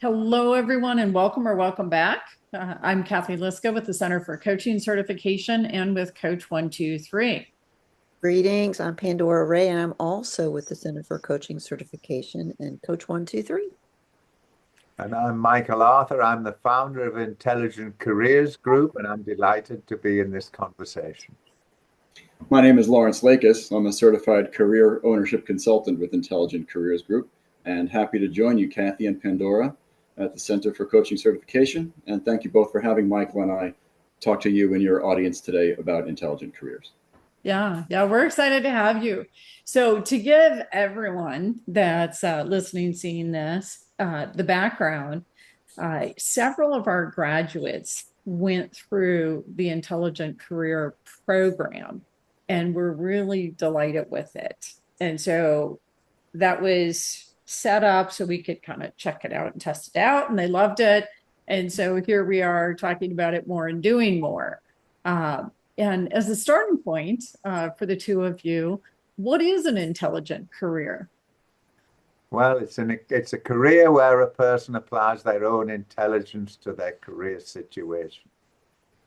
Hello, everyone, and welcome or welcome back. I'm Cathy Liska with the Center for Coaching Certification and with Coach 123. Greetings, I'm Pandora Ray, and I'm also with the Center for Coaching Certification and Coach 123. And I'm Michael Arthur. I'm the founder of Intelligent Careers Group, and I'm delighted to be in this conversation. My name is Lawrence Lakis. I'm a certified career ownership consultant with Intelligent Careers Group, and happy to join you, Cathy and Pandora, at the Center for Coaching Certification. And thank you both for having Michael and I talk to you and your audience today about intelligent careers. Yeah, we're excited to have you. So to give everyone that's listening, seeing this, the background, several of our graduates went through the Intelligent Career Program, and we're really delighted with it. And so that was set up so we could kind of check it out and test it out, and they loved it. And so here we are talking about it more and doing more. And as a starting point for the two of you, what is an intelligent career? Well, it's a career where a person applies their own intelligence to their career situation.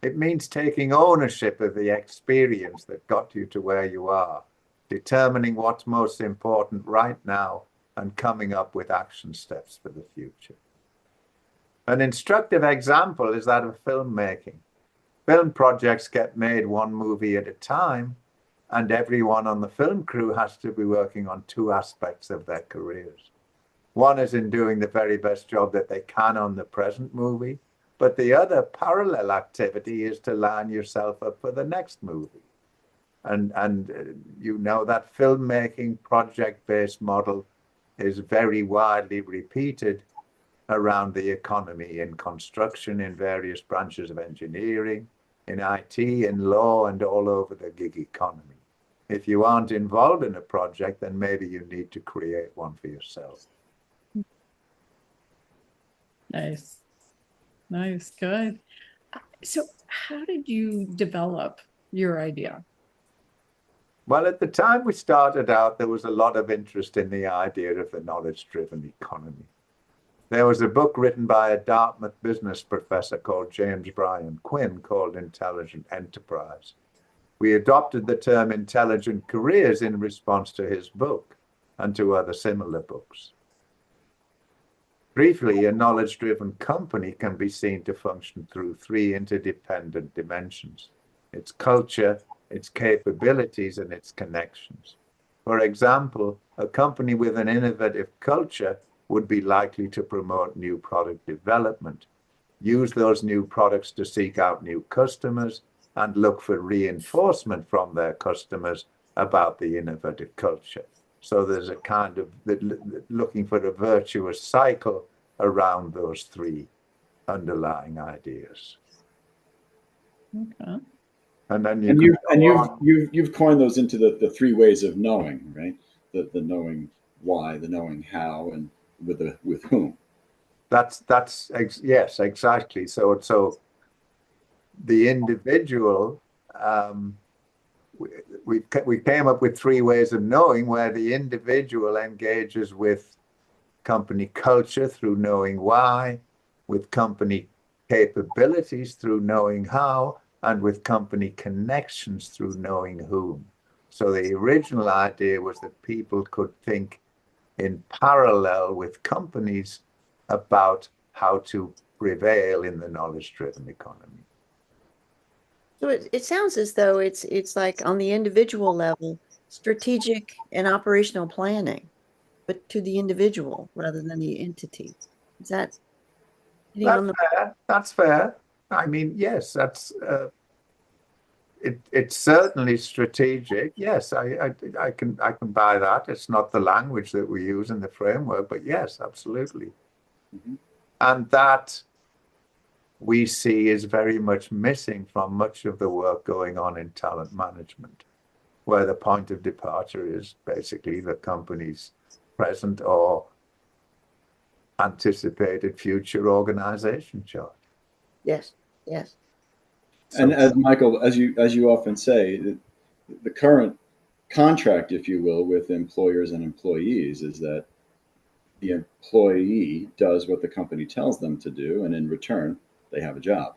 It means taking ownership of the experience that got you to where you are, determining what's most important right now, and coming up with action steps for the future. An instructive example is that of filmmaking. Film projects get made one movie at a time, and everyone on the film crew has to be working on two aspects of their careers. One is in doing the very best job that they can on the present movie, but the other parallel activity is to line yourself up for the next movie. And you know that filmmaking project-based model is very widely repeated around the economy, in construction, in various branches of engineering, in IT, in law, and all over the gig economy. If you aren't involved in a project, then maybe you need to create one for yourself. Nice, good. So how did you develop your idea? Well, at the time we started out, there was a lot of interest in the idea of the knowledge-driven economy. There was a book written by a Dartmouth business professor called James Bryan Quinn called Intelligent Enterprise. We adopted the term intelligent careers in response to his book and to other similar books. Briefly, a knowledge-driven company can be seen to function through three interdependent dimensions: its culture, its capabilities, and its connections. For example, a company with an innovative culture would be likely to promote new product development, use those new products to seek out new customers, and look for reinforcement from their customers about the innovative culture. So there's a kind of looking for a virtuous cycle around those three underlying ideas. Okay. And then you've coined those into the three ways of knowing, right? The knowing why, the knowing how, and with whom. Yes, exactly. So the individual, we came up with three ways of knowing, where the individual engages with company culture through knowing why, with company capabilities through knowing how, and with company connections through knowing whom. So the original idea was that people could think in parallel with companies about how to prevail in the knowledge-driven economy. So it sounds as though it's like on the individual level, strategic and operational planning, but to the individual rather than the entity. Is that fair? That's fair. I mean, yes, that's it's certainly strategic. Yes, I can buy that. It's not the language that we use in the framework, but yes, absolutely. Mm-hmm. And that we see is very much missing from much of the work going on in talent management, where the point of departure is basically the company's present or anticipated future organization chart. Yes. And as Michael, as you often say, the current contract, if you will, with employers and employees is that the employee does what the company tells them to do, and in return, they have a job,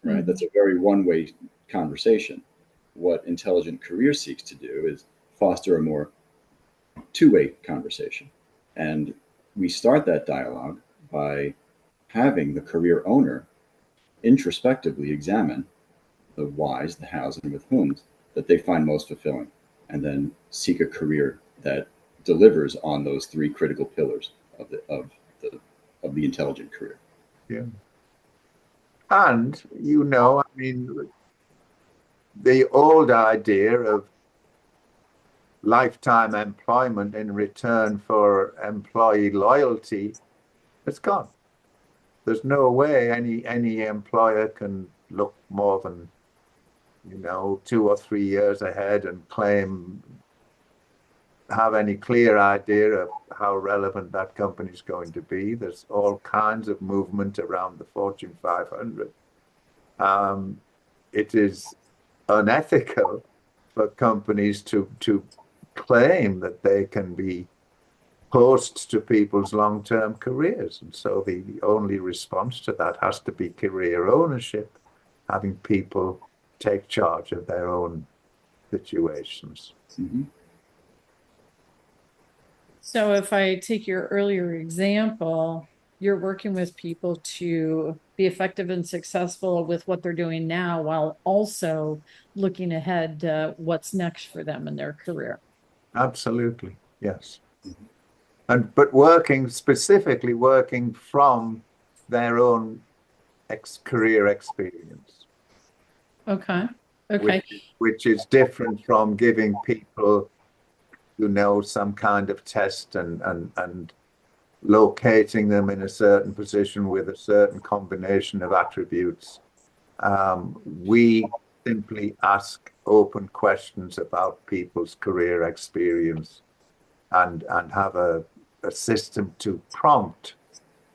right? Mhm. That's a very one-way conversation. What Intelligent Career seeks to do is foster a more two-way conversation. And we start that dialogue by having the career owner introspectively examine the whys, the hows, and with whom that they find most fulfilling, and then seek a career that delivers on those three critical pillars of the intelligent career. Yeah. And, I mean, the old idea of lifetime employment in return for employee loyalty has gone. There's no way any employer can look more than 2 or 3 years ahead and have any clear idea of how relevant that company is going to be. There's all kinds of movement around the Fortune 500. It is unethical for companies to claim that they can be hosts to people's long-term careers. And so the only response to that has to be career ownership, having people take charge of their own situations. Mm-hmm. So if I take your earlier example, you're working with people to be effective and successful with what they're doing now, while also looking ahead to what's next for them in their career. Absolutely, yes. But specifically working from their own career experience. Okay. Okay. Which is different from giving people, some kind of test and locating them in a certain position with a certain combination of attributes. We simply ask open questions about people's career experience and have a system to prompt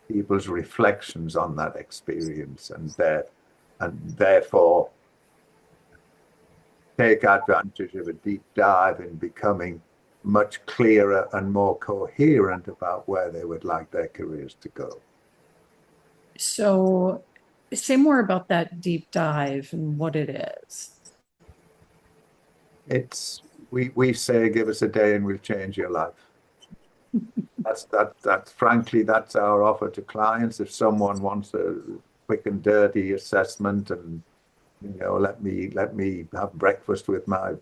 people's reflections on that experience and therefore take advantage of a deep dive in becoming much clearer and more coherent about where they would like their careers to go. So say more about that deep dive and what it is. We say, give us a day and we'll change your life. That's frankly, that's our offer to clients. If someone wants a quick and dirty assessment and let me have breakfast with my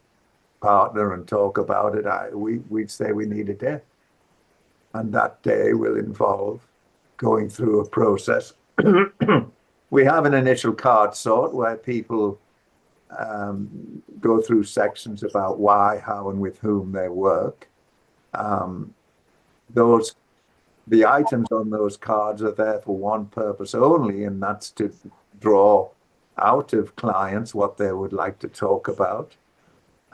partner and talk about it, we'd say we need a day, and that day will involve going through a process. We have an initial card sort where people go through sections about why, how, and with whom they work. The items on those cards are there for one purpose only, and that's to draw out of clients what they would like to talk about.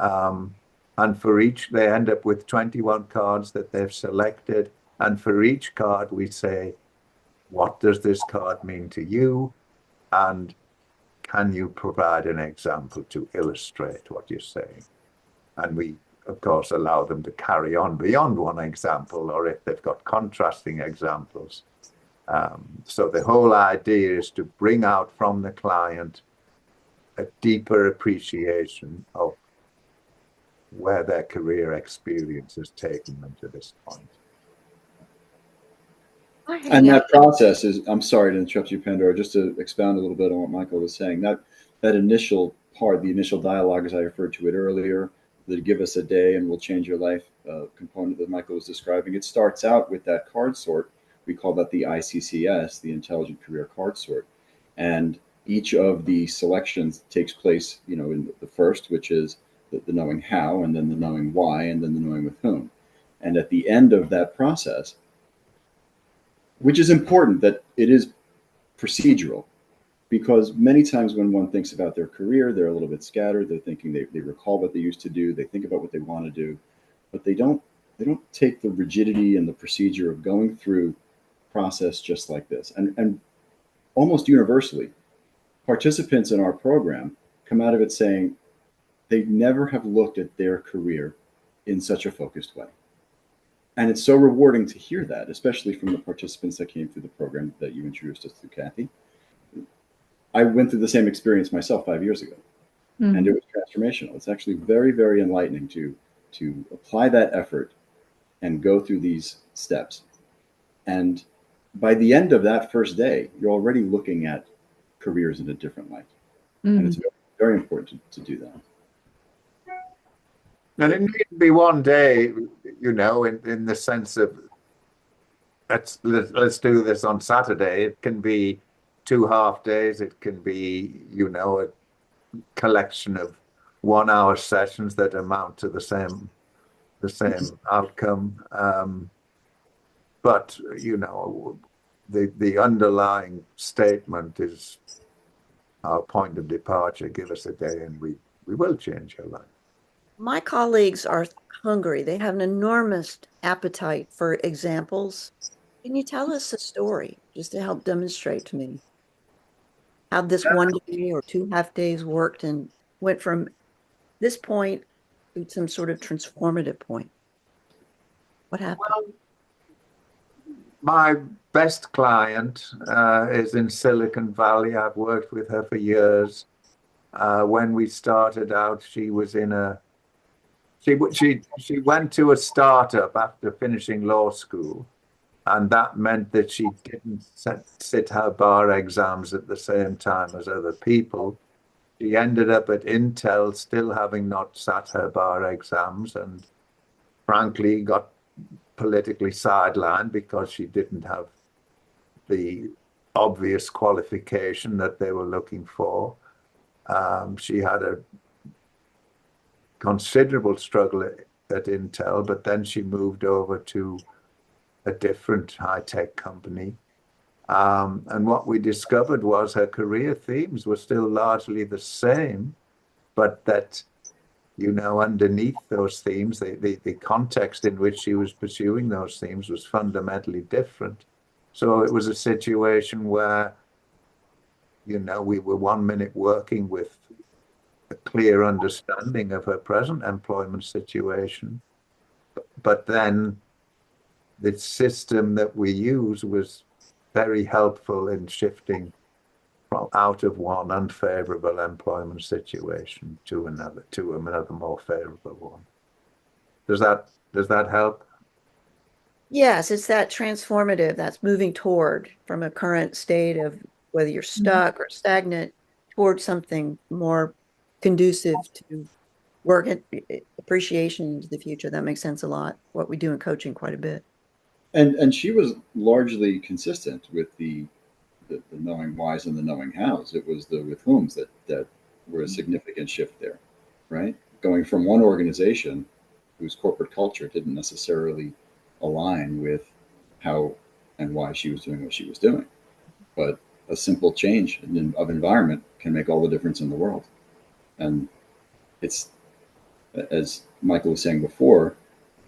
And for each, they end up with 21 cards that they've selected. And for each card, we say, what does this card mean to you? And can you provide an example to illustrate what you're saying? And we, of course, allow them to carry on beyond one example, or if they've got contrasting examples. So the whole idea is to bring out from the client a deeper appreciation of where their career experience has taken them to this point. And that process is, I'm sorry to interrupt you, Pandora, just to expound a little bit on what Michael was saying, that initial part, the initial dialogue, as I referred to it earlier, the give us a day and we'll change your life component that Michael was describing, it starts out with that card sort. We call that the ICCS, the Intelligent Career Card Sort. And each of the selections takes place, in the first, which is the knowing how, and then the knowing why, and then the knowing with whom. And at the end of that process, which is important that it is procedural, because many times when one thinks about their career, they're a little bit scattered. They're thinking they recall what they used to do. They think about what they want to do, but they don't take the rigidity and the procedure of going through process just like this. And almost universally, participants in our program come out of it saying they never have looked at their career in such a focused way. And it's so rewarding to hear that, especially from the participants that came through the program that you introduced us to, Cathy. I went through the same experience myself 5 years ago, and it was transformational. It's actually very, very enlightening to apply that effort and go through these steps. And by the end of that first day, you're already looking at careers in a different light. And it's very, very important to do that. And it needn't be one day, you know, in the sense of let's do this on Saturday. It can be 2 half days. It can be, you know, a collection of 1 hour sessions that amount to the same outcome. But you know, the underlying statement is our point of departure. Give us a day, and we will change your life. My colleagues are hungry. They have an enormous appetite for examples. Can you tell us a story just to help demonstrate to me how this one day or 2 half days worked and went from this point to some sort of transformative point? What happened? Well, my best client is in Silicon Valley. I've worked with her for years. When we started out, she was in a she went to a startup after finishing law school, and that meant that she didn't sit her bar exams at the same time as other people. She ended up at Intel still having not sat her bar exams, and frankly got politically sidelined because she didn't have the obvious qualification that they were looking for. She had a considerable struggle at Intel, but then she moved over to a different high-tech company. And what we discovered was her career themes were still largely the same, but that, you know, underneath those themes, the context in which she was pursuing those themes was fundamentally different. So it was a situation where, you know, we were 1 minute working with a clear understanding of her present employment situation, but then the system that we use was very helpful in shifting from out of one unfavorable employment situation to another more favorable one. Does that help? Yes, it's that transformative that's moving toward from a current state of whether you're stuck or stagnant toward something more conducive to work and appreciation into the future. That makes sense a lot. What we do in coaching quite a bit. And she was largely consistent with the knowing whys and the knowing hows. It was the with whom's that were a significant shift there, right? Going from one organization whose corporate culture didn't necessarily align with how and why she was doing what she was doing. But a simple change of environment can make all the difference in the world. And it's, as Michael was saying before,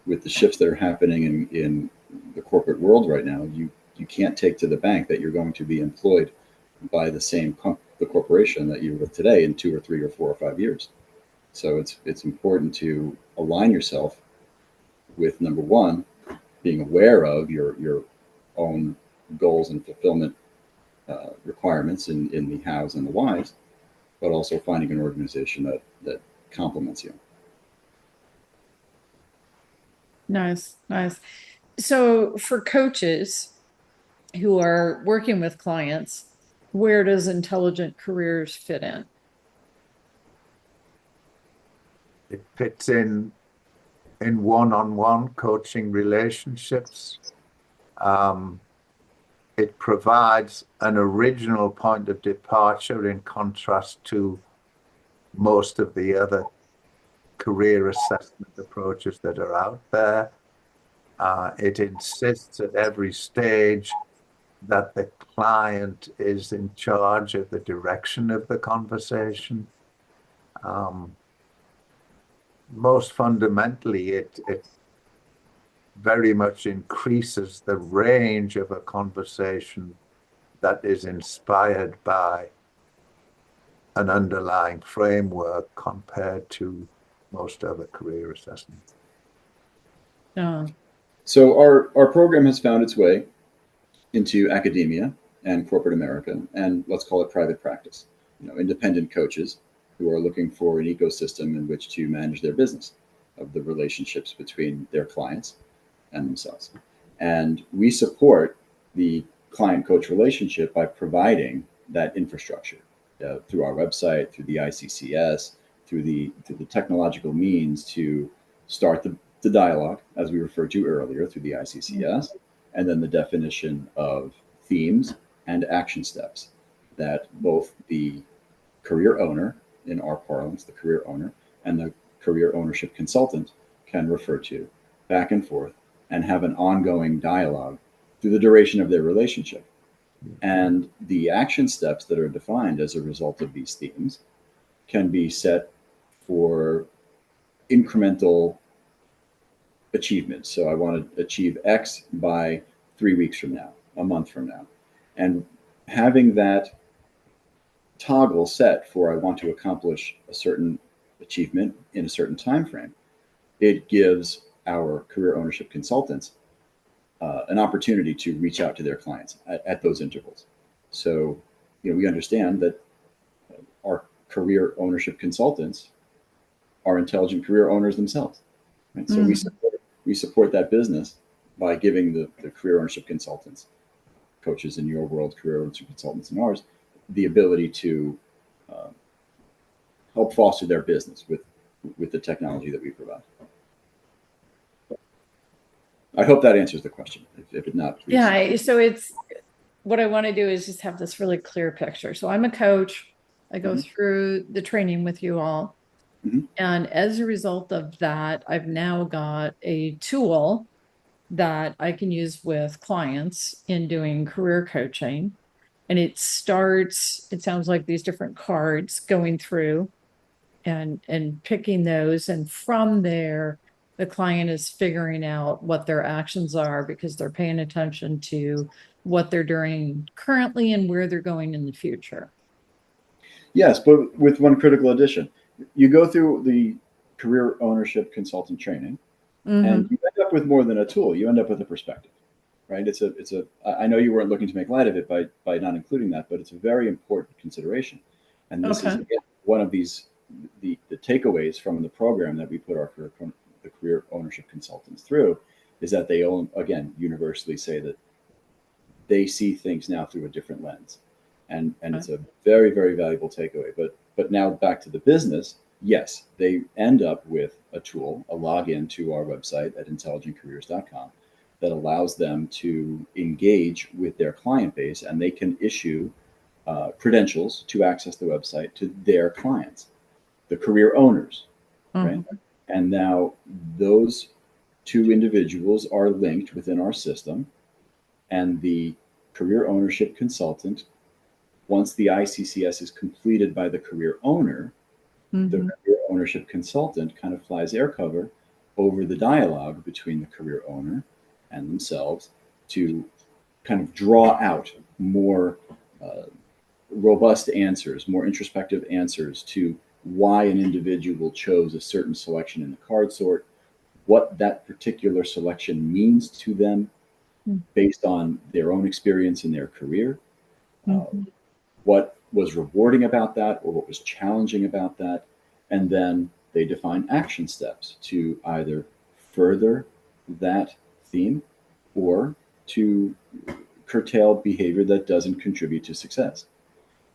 with the shifts that are happening in the corporate world right now, you can't take to the bank that you're going to be employed by the corporation that you're with today in 2 or 3 or 4 or 5 years. So it's important to align yourself with, number one, being aware of your own goals and fulfillment requirements in the hows and the whys, but also finding an organization that complements you. Nice. So for coaches who are working with clients, where does Intelligent Careers fit in? It fits in one-on-one coaching relationships. It provides an original point of departure in contrast to most of the other career assessment approaches that are out there. It insists at every stage that the client is in charge of the direction of the conversation. Most fundamentally, it very much increases the range of a conversation that is inspired by an underlying framework compared to most other career assessments. So our program has found its way into academia and corporate America, and let's call it private practice. Independent coaches who are looking for an ecosystem in which to manage their business, of the relationships between their clients and themselves. And we support the client-coach relationship by providing that infrastructure through our website, through the ICCS, through the technological means to start the dialogue, as we referred to earlier, through the ICCS, and then the definition of themes and action steps that both the career owner, in our parlance, the career owner, and the career ownership consultant can refer to back and forth and have an ongoing dialogue through the duration of their relationship. And the action steps that are defined as a result of these themes can be set for incremental achievements. So I want to achieve X by 3 weeks from now, a month from now. And having that toggle set for I want to accomplish a certain achievement in a certain time frame, it gives our career ownership consultants an opportunity to reach out to their clients at those intervals. So, we understand that our career ownership consultants are intelligent career owners themselves. Right? So we support that business by giving the career ownership consultants, coaches in your world, career ownership consultants in ours, the ability to help foster their business with the technology that we provide. I hope that answers the question. If it not, please. Yeah, so it's what I want to do is just have this really clear picture. So I'm a coach. I go through the training with you all. And as a result of that, I've now got a tool that I can use with clients in doing career coaching. And it sounds like these different cards going through and picking those. And from there, the client is figuring out what their actions are because they're paying attention to what they're doing currently and where they're going in the future. Yes, but with one critical addition. You go through the career ownership consultant training, and you end up with more than a tool. You end up with a perspective, right? I know you weren't looking to make light of it by not including that, but it's a very important consideration. And this is, again, one of the takeaways from the program that we put the career ownership consultants through is that they again, universally say that they see things now through a different lens. And it's a very, very valuable takeaway. But now back to the business, yes, they end up with a tool, a login to our website at intelligentcareers.com that allows them to engage with their client base, and they can issue credentials to access the website to their clients, the career owners, right? And now those two individuals are linked within our system, and the career ownership consultant, once the ICCS is completed by the career owner, the career ownership consultant kind of flies air cover over the dialogue between the career owner and themselves to kind of draw out more robust answers, more introspective answers to why an individual chose a certain selection in the card sort, what that particular selection means to them based on their own experience in their career, what was rewarding about that or what was challenging about that. And then they define action steps to either further that theme or to curtail behavior that doesn't contribute to success.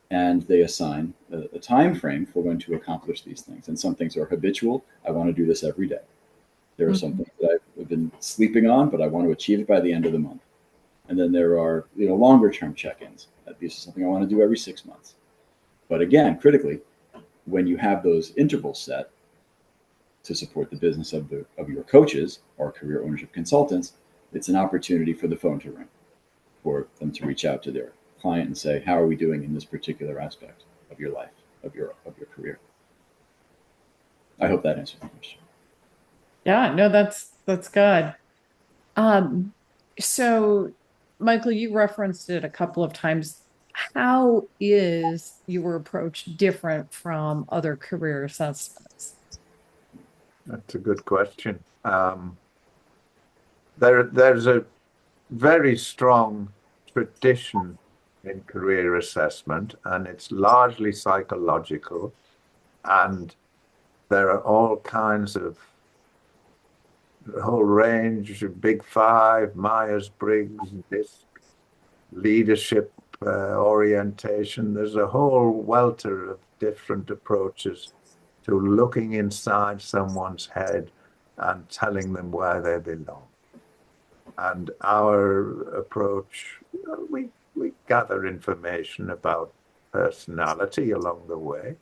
And they assign a time frame for when to accomplish these things. And some things are habitual. I want to do this every day. There are some things that I've been sleeping on, but I want to achieve it by the end of the month. And then there are longer term check-ins. This is something I want to do every 6 months. But again, critically, when you have those intervals set to support the business of your coaches or career ownership consultants, it's an opportunity for the phone to ring, for them to reach out to their client and say, how are we doing in this particular aspect of your life, of your career? I hope that answers the question. Yeah, no, that's good. So Michael, you referenced it a couple of times. How is your approach different from other career assessments? That's a good question. there's a very strong tradition in career assessment, and it's largely psychological, and there are all kinds of a whole range of Big Five, Myers-Briggs, this leadership orientation. There's a whole welter of different approaches to looking inside someone's head and telling them where they belong. And our approach, we gather information about personality along the way.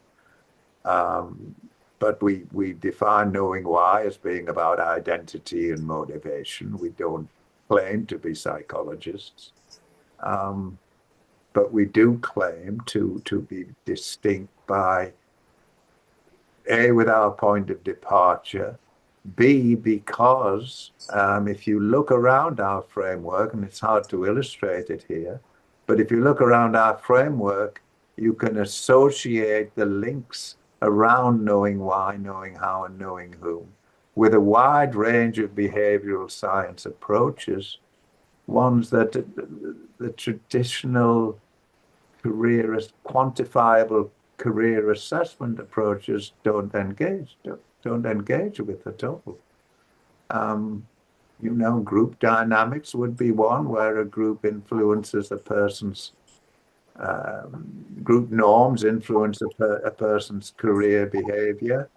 But we define knowing why as being about identity and motivation. We don't claim to be psychologists. But we do claim to be distinct by A, with our point of departure, B, because if you look around our framework, and it's hard to illustrate it here, but if you look around our framework, you can associate the links around knowing why, knowing how, and knowing whom with a wide range of behavioral science approaches, ones that the traditional quantifiable career assessment approaches don't engage with at all. Group dynamics would be one where a group influences a person's group norms influence a person's career behavior.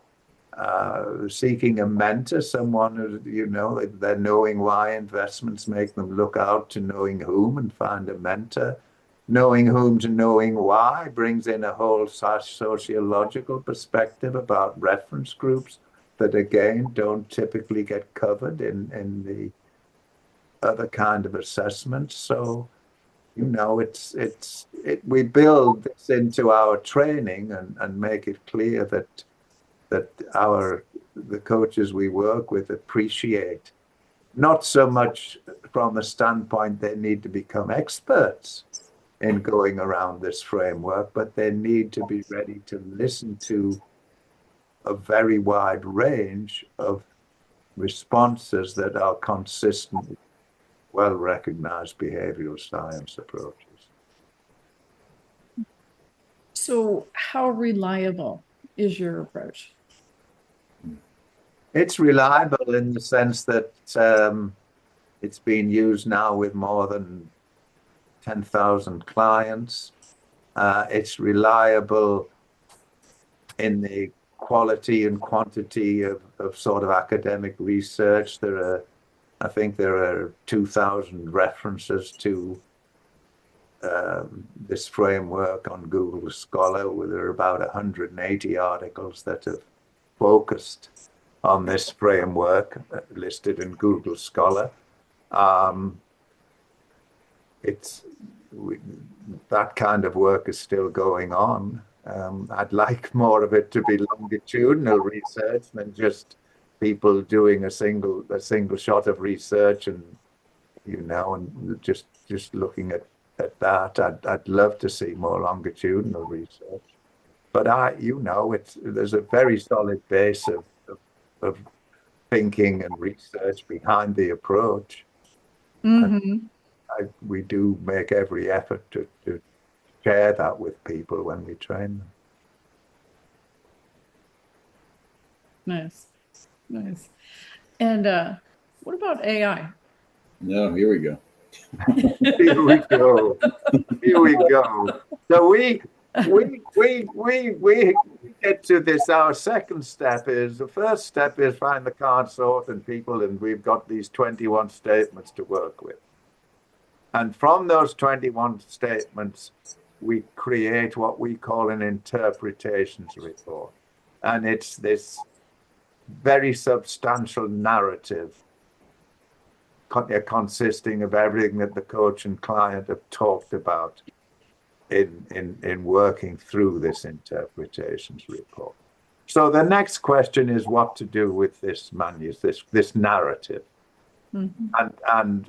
Seeking a mentor, someone who, they're knowing why investments make them look out to knowing whom and find a mentor. Knowing whom to knowing why brings in a whole sociological perspective about reference groups that, again, don't typically get covered in the other kind of assessments. So, we build this into our training and make it clear that the coaches we work with appreciate, not so much from a standpoint they need to become experts in going around this framework, but they need to be ready to listen to a very wide range of responses that are consistent with well-recognized behavioral science approaches. So how reliable is your approach? It's reliable in the sense that it's been used now with more than 10,000 clients. It's reliable in the quality and quantity of sort of academic research. I think there are 2,000 references to this framework on Google Scholar, where there are about 180 articles that have focused on this framework listed in Google Scholar. That kind of work is still going on. I'd like more of it to be longitudinal research than just people doing a single shot of research and just looking at that. I'd love to see more longitudinal research, but there's a very solid base of thinking and research behind the approach. Mm-hmm. We do make every effort to share that with people when we train them. Nice. And what about AI? No, here we go. Here we go. So we get to this. Our second step is, the first step is find the card sort and people, and we've got these 21 statements to work with. And from those 21 statements, we create what we call an interpretations report. And it's this very substantial narrative consisting of everything that the coach and client have talked about in working through this interpretations report. So the next question is what to do with this narrative. Mm-hmm. And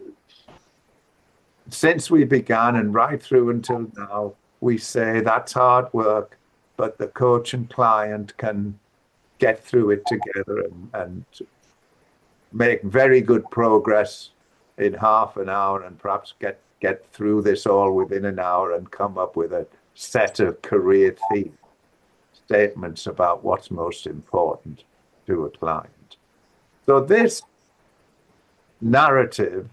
since we began and right through until now, we say that's hard work, but the coach and client can get through it together and make very good progress in half an hour and perhaps get through this all within an hour and come up with a set of career theme statements about what's most important to a client. So this narrative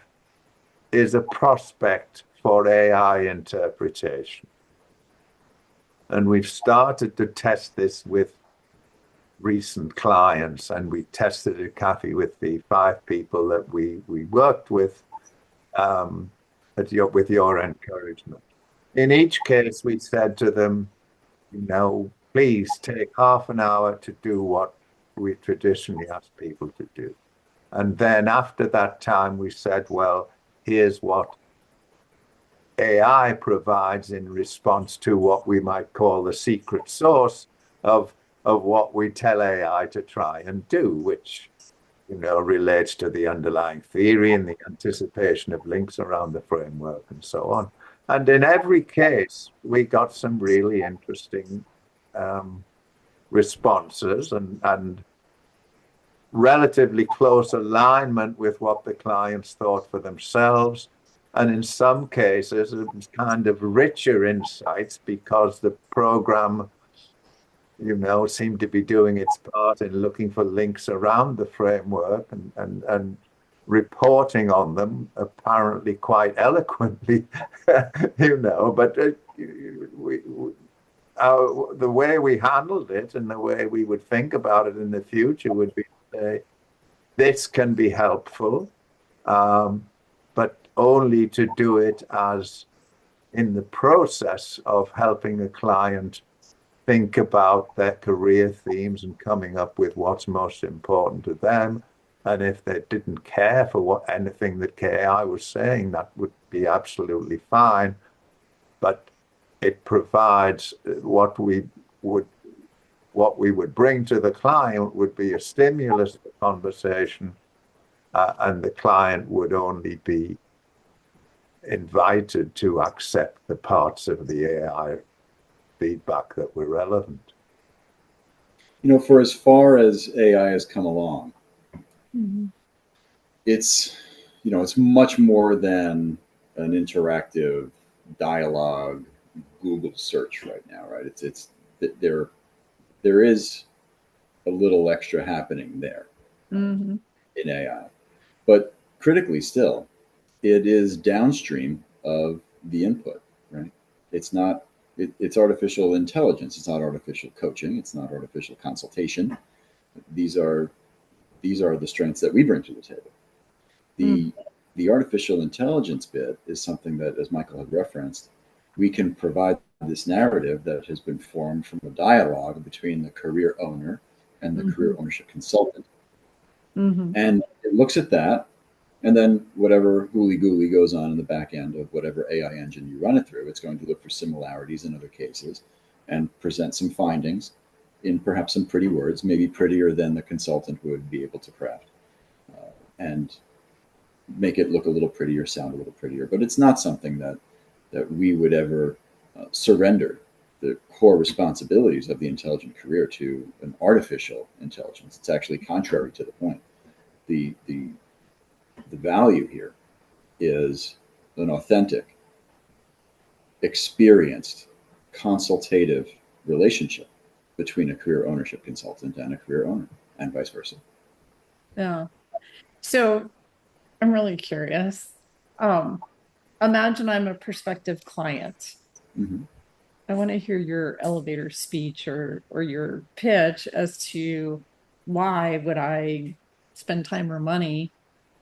is a prospect for AI interpretation. And we've started to test this with recent clients, and we tested it, Cathy, with the 5 people that we worked with with your encouragement. In each case, we said to them, please take half an hour to do what we traditionally ask people to do. And then after that time, we said, well, here's what AI provides in response to what we might call the secret sauce of what we tell AI to try and do, which relates to the underlying theory and the anticipation of links around the framework and so on. And in every case, we got some really interesting responses and relatively close alignment with what the clients thought for themselves. And in some cases, it was kind of richer insights because the program, seemed to be doing its part in looking for links around the framework and reporting on them, apparently quite eloquently, but the way we handled it and the way we would think about it in the future would be to say, this can be helpful, but only to do it as in the process of helping a client think about their career themes and coming up with what's most important to them. And if they didn't care for anything that AI was saying, that would be absolutely fine. But it provides what we would bring to the client would be a stimulus for conversation, and the client would only be invited to accept the parts of the AI feedback that were relevant. For as far as AI has come along, it's much more than an interactive dialogue Google search right now, right? It's there is a little extra happening there in AI, but critically still, it is downstream of the input, right? It's not. It's artificial intelligence. It's not artificial coaching. It's not artificial consultation. These are the strengths that we bring to the table. The artificial intelligence bit is something that, as Michael had referenced, we can provide this narrative that has been formed from a dialogue between the career owner and the career ownership consultant. And it looks at that, and then whatever hooly-gooly goes on in the back end of whatever AI engine you run it through, it's going to look for similarities in other cases and present some findings in perhaps some pretty words, maybe prettier than the consultant would be able to craft, and make it look a little prettier, sound a little prettier. But it's not something that we would ever surrender the core responsibilities of the intelligent career to an artificial intelligence. It's actually contrary to the point. The value here is an authentic, experienced, consultative relationship between a career ownership consultant and a career owner, and vice versa. Yeah. So I'm really curious. Imagine I'm a prospective client. I want to hear your elevator speech or your pitch as to why would I spend time or money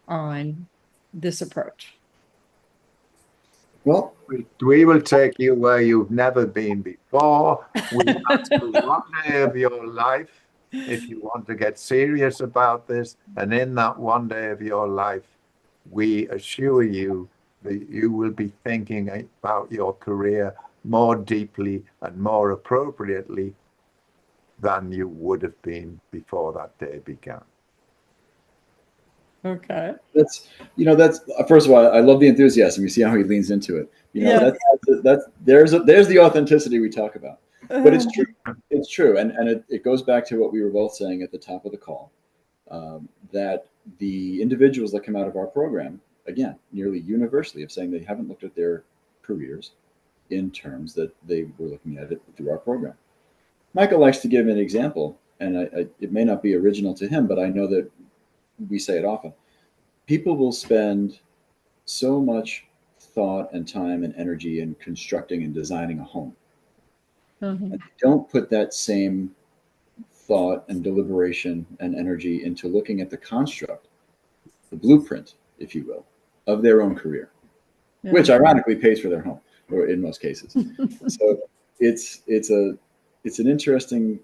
on this approach. Well, we will take you where you've never been before. We ask you one day of your life if you want to get serious about this, and in that one day of your life, we assure you that you will be thinking about your career more deeply and more appropriately than you would have been before that day began. Okay. That's first of all, I love the enthusiasm. You see how he leans into it. There's the authenticity we talk about. But it's true. It's true, and it goes back to what we were both saying at the top of the call, that the individuals that come out of our program again, nearly universally, of saying they haven't looked at their careers in terms that they were looking at it through our program. Michael likes to give an example, and it may not be original to him, but I know that we say it often. People will spend so much thought and time and energy in constructing and designing a home. Mhm. And they don't put that same thought and deliberation and energy into looking at the construct, the blueprint, if you will, of their own career, Yeah. which ironically pays for their home, or in most cases. So it's an interesting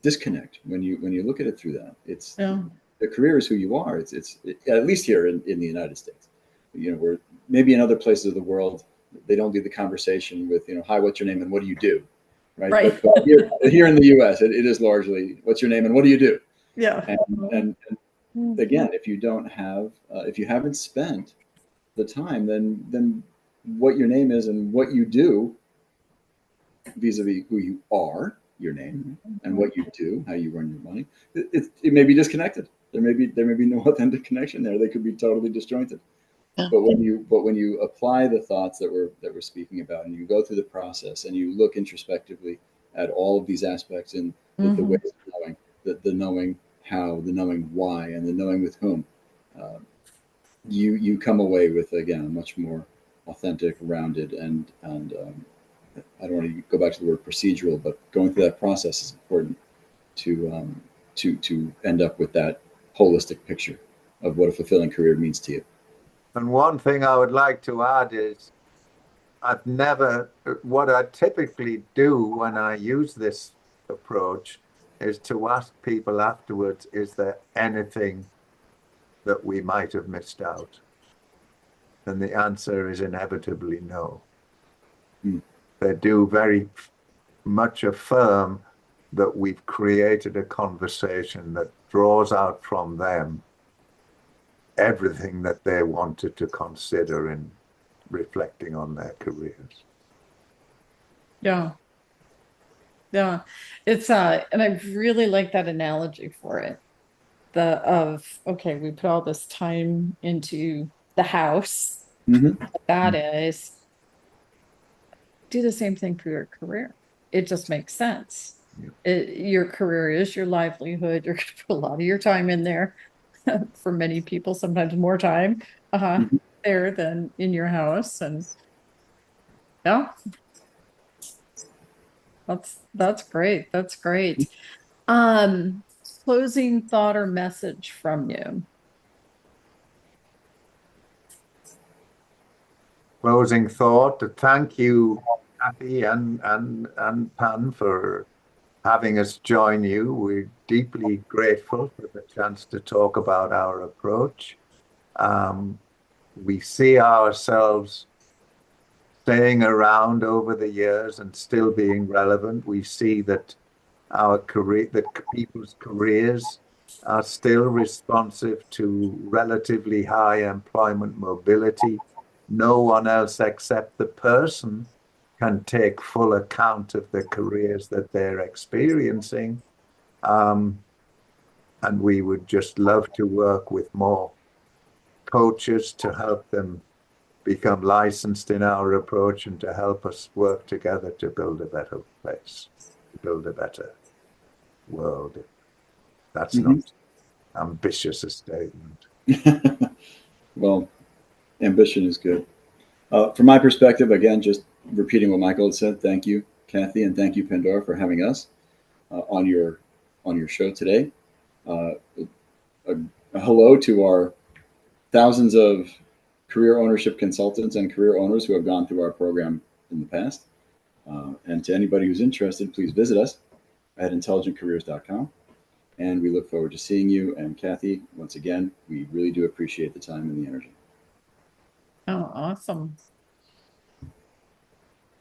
disconnect when you look at it through that. It's Yeah. the career is who you are. It's at least here in the United States. Where maybe in other places of the world they don't do the conversation with hi, what's your name and what do you do, right? Right. But here in the U.S. it is largely what's your name and what do you do. Yeah. And again, if you don't have if you haven't spent the time, then what your name is and what you do vis-a-vis who you are, your name, and what you do, how you run your money, it may be disconnected. There may be no authentic connection there. They could be totally disjointed. Yeah. But when you apply the thoughts that we're speaking about, and you go through the process, and you look introspectively at all of these aspects, and the ways of knowing, the knowing how, the knowing why, and the knowing with whom, you come away with, again, a much more authentic, rounded, and I don't want to go back to the word procedural, but going through that process is important to end up with that holistic picture of what a fulfilling career means to you. And one thing I would like to add is what I typically do when I use this approach is to ask people afterwards, is there anything that we might have missed out? And the answer is inevitably no. They do very much affirm that we've created a conversation that draws out from them everything that they wanted to consider in reflecting on their careers. Yeah. Yeah. It's and I really like that analogy for it. Okay, we put all this time into the house. That is, do the same thing for your career. It just makes sense. Your career is your livelihood. You're going to put a lot of your time in there. For many people, sometimes more time there than in your house. And yeah, that's great. That's great. Um, Closing thought or message from you. Closing thought, thank you, Cathy and Pan, for having us join you. We're deeply grateful for the chance to talk about our approach. We see ourselves staying around over the years and still being relevant. We see that people's careers are still responsive to relatively high employment mobility. No one else except the person can take full account of the careers that they're experiencing. And we would just love to work with more coaches to help them become licensed in our approach and to help us work together to build a better place, to build a better world. That's not ambitious a statement. Well, ambition is good. From my perspective, again, just repeating what Michael had said, thank you, Cathy, and thank you, Pandora, for having us on your show today. A hello to our thousands of career ownership consultants and career owners who have gone through our program in the past. And to anybody who's interested, please visit us at intelligentcareers.com. And we look forward to seeing you. And Cathy, once again, we really do appreciate the time and the energy. Oh, awesome.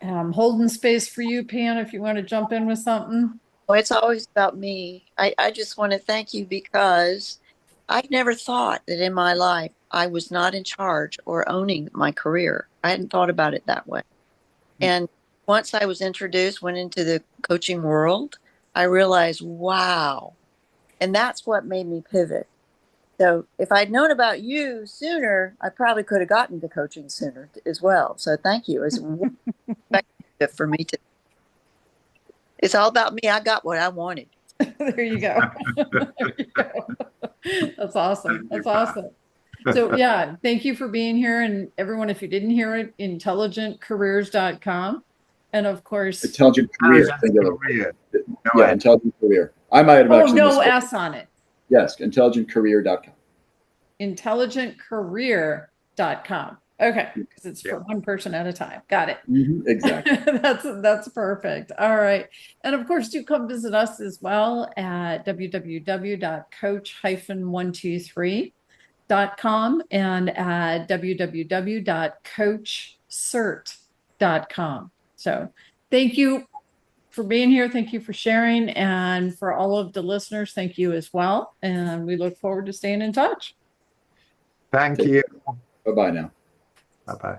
Holding space for you, Pan, if you want to jump in with something. Well, it's always about me. I just want to thank you because I never thought that in my life I was not in charge or owning my career. I hadn't thought about it that way. And once I was introduced, went into the coaching world, I realized, wow. And that's what made me pivot. So if I'd known about you sooner, I probably could have gotten to coaching sooner as well. So thank you. It's effective for me to. It's all about me. I got what I wanted. There you go. There you go. That's awesome. That's awesome. So yeah, thank you for being here. And everyone, if you didn't hear it, intelligentcareers.com. And of course, Intelligent career. Singular. Career. Yeah, intelligent career. I might have oh, actually no misspoken. S on it. Yes, intelligentcareer.com. Intelligentcareer.com. Okay, because it's for one person at a time. Got it. Exactly. That's perfect. All right. And of course, do come visit us as well at www.coach-123.com and at www.coachcert.com. So thank you for being here. Thank you for sharing. And for all of the listeners, thank you as well. And we look forward to staying in touch. Thank you. Bye-bye now. Bye-bye.